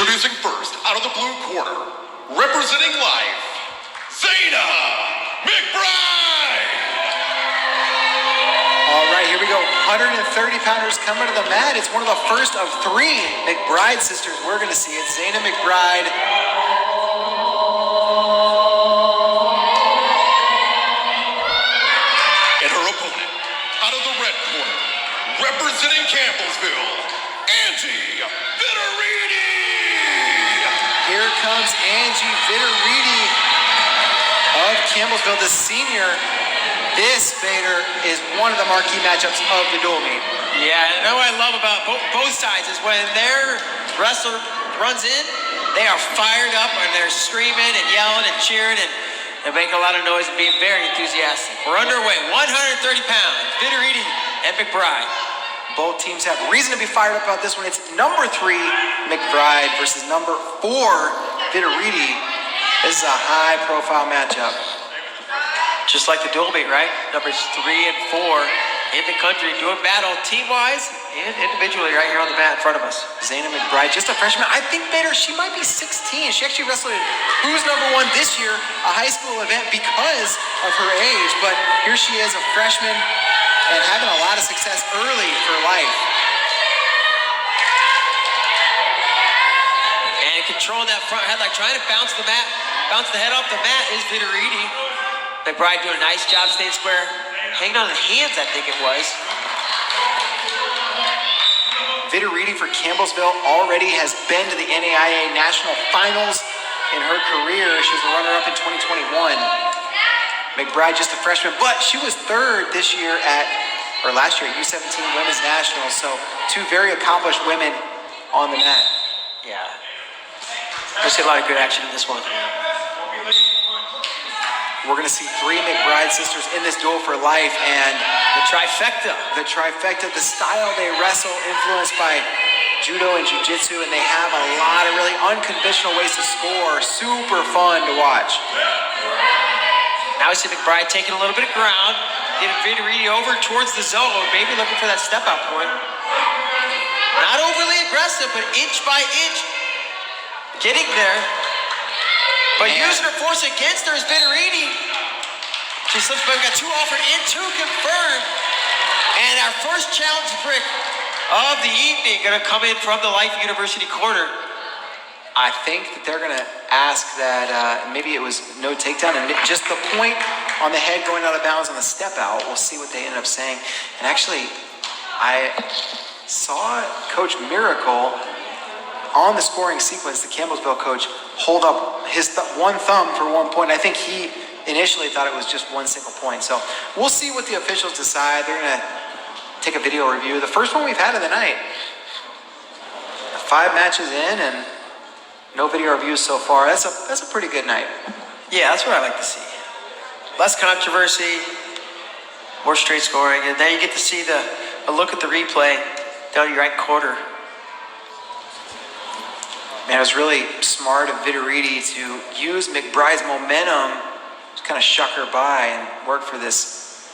Introducing first, out of the blue corner, representing life, Zaynah McBride! All right, here we go. 130-pounders coming to the mat. It's one of the first of 3 McBride sisters we're going to see. It's Zaynah McBride. And her opponent, out of the red corner, representing Campbellsville, Angie Vittoriti! Here comes Angie Vittoriti of Campbellsville, the senior. This, Bader, is one of the marquee matchups of the dual meet. Yeah, and what I love about both sides is when their wrestler runs in, they are fired up and they're screaming and yelling and cheering and making a lot of noise and being very enthusiastic. We're underway, 130 pounds, Vittoriti and McBride. Both teams have reason to be fired up about this one. It's number 3 McBride versus number 4 Vittoriti. This is a high-profile matchup. Just like the dual meet, right? Numbers 3 and 4 in the country doing battle team-wise and individually right here on the mat in front of us. Zaynah McBride, just a freshman. I think, Bader, she might be 16. She actually wrestled at Who's Number 1 this year, a high school event because of her age. But here she is, a freshman, and having a lot of success early for life. And controlling that front head, like trying to bounce the head off the mat is Vittoriti. McBride doing a nice job staying square. Hanging on the hands, I think it was. Vittoriti for Campbellsville already has been to the NAIA National Finals in her career. She was a runner-up in 2021. McBride just a freshman, but she was 3rd last year at U17 Women's Nationals. So 2 very accomplished women on the mat. Yeah. We'll see a lot of good action in this one. We're going to see 3 McBride sisters in this duel for life, and the trifecta. The style they wrestle, influenced by judo and jiu-jitsu, and they have a lot of really unconventional ways to score. Super fun to watch. Now we see McBride taking a little bit of ground, getting Vittoriti over towards the zone, maybe looking for that step-out point. Not overly aggressive, but inch by inch, getting there. But using her force against her is Vittoriti. She slips, but we got 2 offered in, 2 confirmed. And our first challenge brick of the evening gonna come in from the Life University corner. I think that they're gonna ask that maybe it was no takedown and just the point on the head going out of bounds on the step out. We'll see what they end up saying. And actually, I saw Coach Miracle on the scoring sequence, the Campbellsville coach, hold up his one thumb for 1 point. I think he initially thought it was just 1 single point. So we'll see what the officials decide. They're going to take a video review. The first one we've had of the night. 5 matches in and no video reviews so far. That's a pretty good night. Yeah, that's what I like to see. Less controversy, more straight scoring, and then you get to see a look at the replay down your right corner. Man, it was really smart of Vittoriti to use McBride's momentum to kind of shuck her by and work for this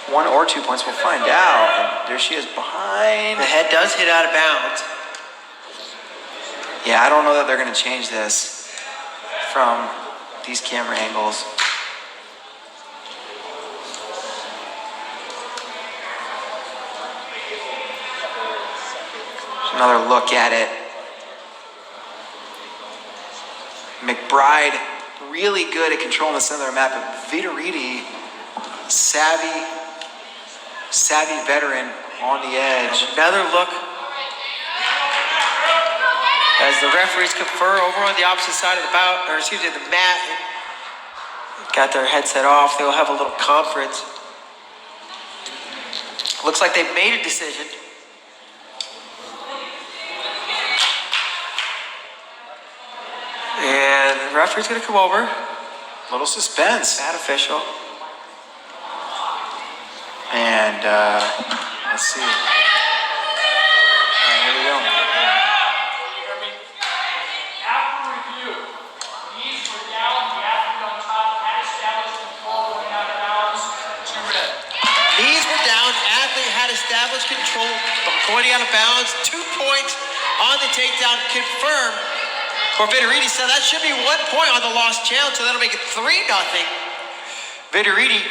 1 or 2 points. We'll find out. And there she is behind. The head does hit out of bounds. Yeah, I don't know that they're going to change this from these camera angles. Another look at it. McBride really good at controlling the center of the map, but Vittoriti, savvy veteran on the edge. Another look as the referees confer over on the opposite side of the the mat. Got their headset off. They'll have a little conference. Looks like they've made a decision. And the referee's gonna come over. A little suspense. Bad official. And let's see. All right, here we go. After review, knees were down, the athlete on top had established control going out of bounds to red. Knees were down, athlete had established control, going out of bounds, 2 points on the takedown confirmed for Vitoriti. So that should be 1 point on the lost challenge, so that'll make it 3-0. Vitoriti.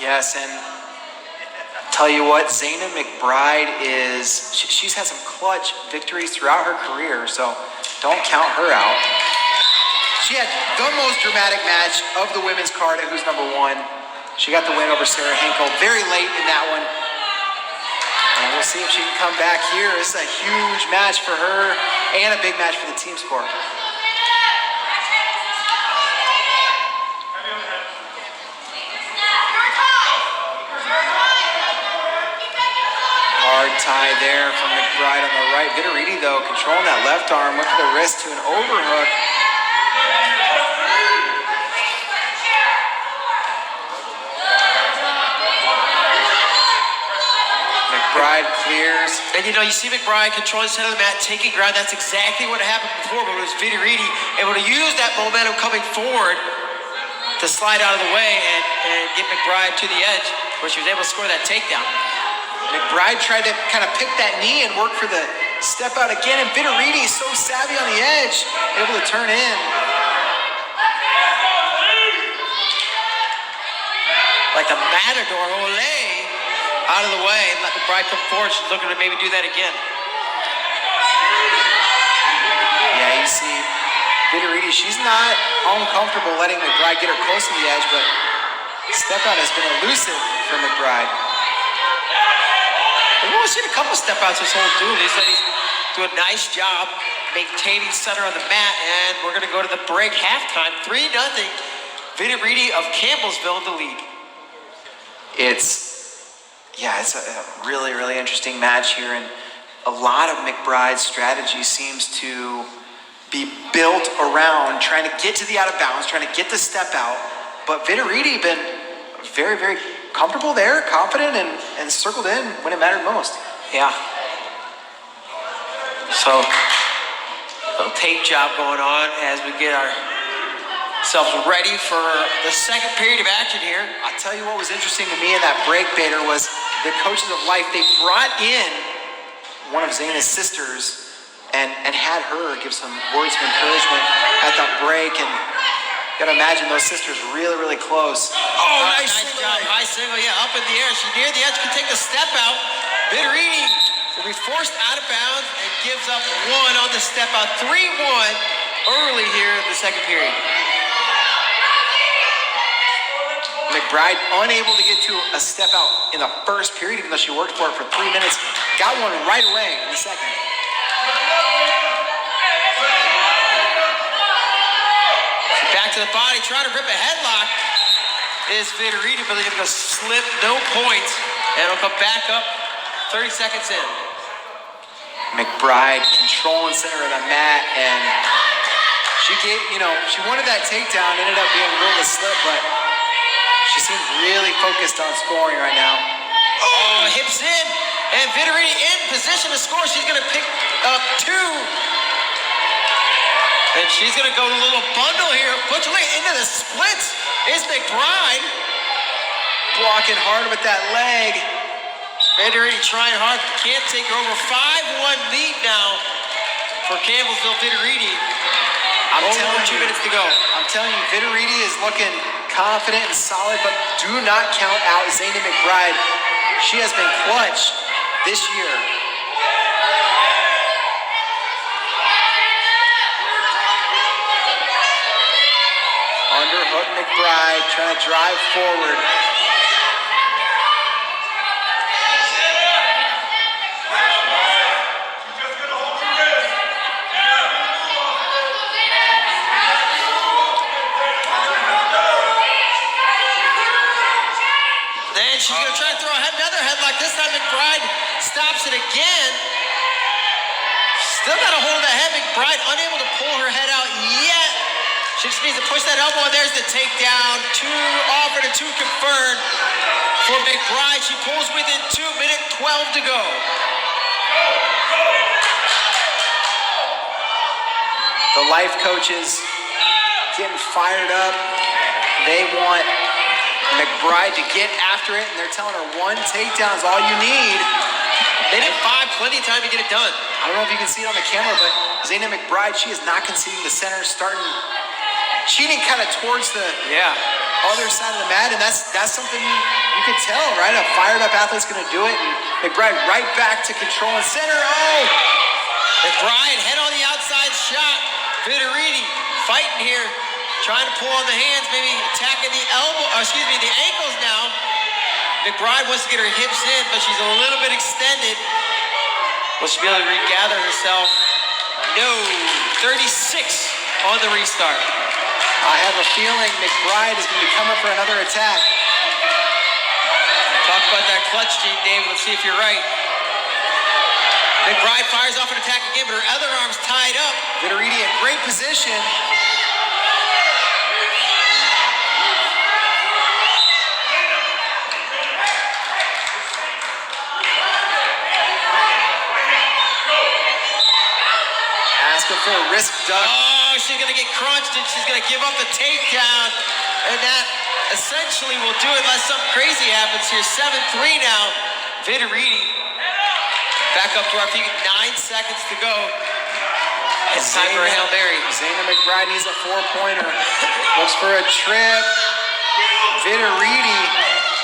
Yes, and tell you what, Zaynah McBride she's had some clutch victories throughout her career, so don't count her out. She had the most dramatic match of the women's card at Who's Number One. She got the win over Sarah Hinkle very late in that one. And we'll see if she can come back here. This is a huge match for her and a big match for the team score. Hard tie there from McBride on the right. Vitoriti, though, controlling that left arm, went for the wrist to an overhook. McBride clears. And you see McBride controlling the center of the mat, taking ground. That's exactly what happened before, but it was Vitoriti able to use that momentum coming forward to slide out of the way and get McBride to the edge, where she was able to score that takedown. McBride tried to kind of pick that knee and work for the step out again, and Vitoriti is so savvy on the edge, able to turn in. Like the Matador, Olay, out of the way, and let McBride come forward. She's looking to maybe do that again. Yeah, you see, Vitoriti, she's not uncomfortable letting McBride get her close to the edge, but step out has been elusive for McBride. We've only seen a couple step outs this whole duel. He said he's doing a nice job maintaining center on the mat, and we're going to go to the break halftime. 3-0. Vitoriti of Campbellsville in the lead. It's a really, really interesting match here, and a lot of McBride's strategy seems to be built around trying to get to the out of bounds, trying to get the step out, but Vitoriti been very, very comfortable there, confident, and circled in when it mattered most. Yeah. So, a little tape job going on as we get ourselves ready for the second period of action here. I'll tell you what was interesting to me in that break, Bader, was the Coaches of Life. They brought in one of Zaynah's sisters and had her give some words of encouragement at that break, and you gotta imagine those sisters really, really close. Oh, nice job. High single, up in the air. She's near the edge, can take the step out. Vitoriti will be forced out of bounds and gives up one on the step out. 3-1 early here in the second period. McBride unable to get to a step out in the first period, even though she worked for it for 3 minutes. Got one right away in the second. Back to the body, trying to rip a headlock is Vitoriti, but they're going to slip, no points, and it'll come back up 30 seconds in. McBride controlling center of the mat, and she wanted that takedown, ended up being a little bit slip, but she seems really focused on scoring right now. Oh, hips in, and Vitoriti in position to score. She's going to pick up 2. And she's going to go to a little bundle here. Puts her into the splits is McBride. Blocking hard with that leg. Vitoriti trying hard, can't take her over. 5-1 lead now for Campbellsville Vitoriti. Over 2 minutes to go. I'm telling you, Vitoriti is looking confident and solid, but do not count out Zaynah McBride. She has been clutch this year. Underhook McBride trying to drive forward. Then she's going to try to throw another headlock. This time McBride stops it again. Still got a hold of the head. McBride unable to pull her head out yet. She just needs to push that elbow, and there's the takedown. 2 offered and 2 confirmed for McBride. She pulls within 2 minutes, 12 to go. The life coaches getting fired up. They want McBride to get after it, and they're telling her 1 takedown is all you need. Minute 5 plenty of time to get it done. I don't know if you can see it on the camera, but Zaynah McBride, she is not conceding the center, starting cheating kind of towards the other side of the mat, and that's something you can tell, right? A fired up athlete's going to do it, and McBride right back to control and center. Oh! McBride head on the outside shot. Vitoriti fighting here, trying to pull on the hands, maybe attacking the the ankles now. McBride wants to get her hips in, but she's a little bit extended. Will she be able to regather herself? No. 36 on the restart. I have a feeling McBride is going to come up for another attack. Talk about that clutch gene, Dave. Let's see if you're right. McBride fires off an attack again, but her other arm's tied up. Vitoriti in great position. Asking for a wrist duck. Oh, she's going to get crunched, and she's going to give up the takedown. And that essentially will do it unless something crazy happens here. 7-3 now. Vitoriti back up to our feet. 9 seconds to go. It's time for a Hail Mary. Zaynah McBride needs a 4-pointer. Looks for a trip. Vitoriti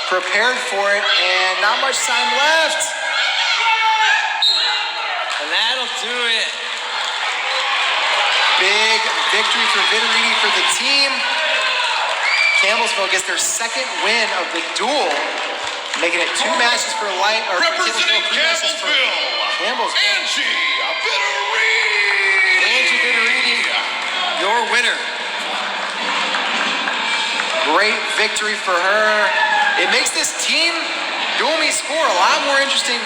prepared for it, and not much time left. And that'll do it. Big victory for Vitoriti for the team. Campbellsville gets their second win of the duel, making it 2 matches for light. Representing Campbellsville, Angie Vitoriti. Angie Vitoriti, your winner. Great victory for her. It makes this team dual meet score a lot more interesting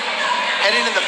heading into the